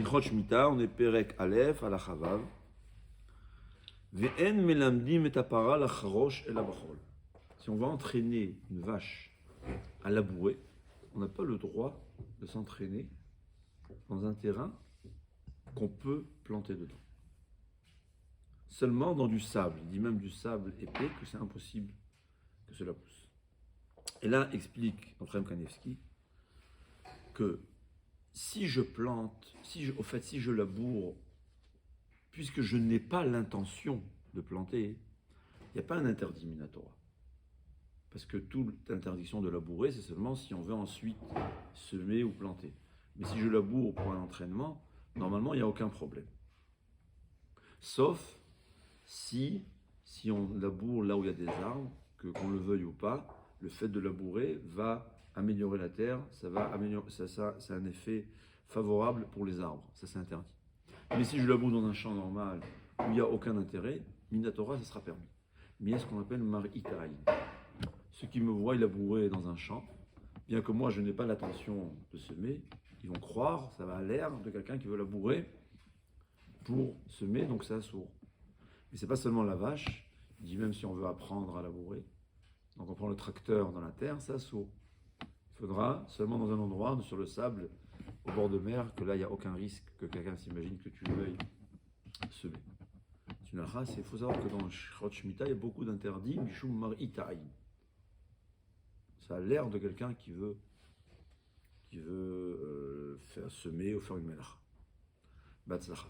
Ilchot Shmita, on est Perek Aleph, à la Chavav. Ve'en melamdim et apara la charosh et la bachol. Si on va entraîner une vache à labourer, on n'a pas le droit de s'entraîner dans un terrain qu'on peut planter dedans. Seulement dans du sable. Il dit même du sable épais que c'est impossible que cela pousse. Et là, explique Efraim Kanevski que si je plante, si je laboure, puisque je n'ai pas l'intention de planter, il n'y a pas un interdit minatora. Parce que toute interdiction de labourer, c'est seulement si on veut ensuite semer ou planter. Mais si je laboure pour un entraînement, normalement, il n'y a aucun problème. Sauf si on laboure là où il y a des arbres, qu'on le veuille ou pas, le fait de labourer va améliorer la terre, ça a un effet favorable pour les arbres, ça c'est interdit. Mais si je laboure dans un champ normal où il n'y a aucun intérêt, minatora, ça sera permis. Mais il y a ce qu'on appelle mar'itaïn. Ceux qui me voient labourer dans un champ, bien que moi je n'ai pas l'intention de semer, ils vont croire, ça va à l'air de quelqu'un qui veut labourer pour semer, donc c'est assourd. Mais c'est pas seulement la vache, il dit même si on veut apprendre à labourer, donc on prend le tracteur dans la terre, c'est assourd. Il faudra seulement dans un endroit, sur le sable, au bord de mer, que là il n'y a aucun risque que quelqu'un s'imagine que tu veuilles semer. C'est une race, il faut savoir que dans le Shirot Shemitah, il y a beaucoup d'interdits, Mishum Mar'itaïn. Ça a l'air de quelqu'un qui veut faire semer ou faire une melacha. Batzlacha.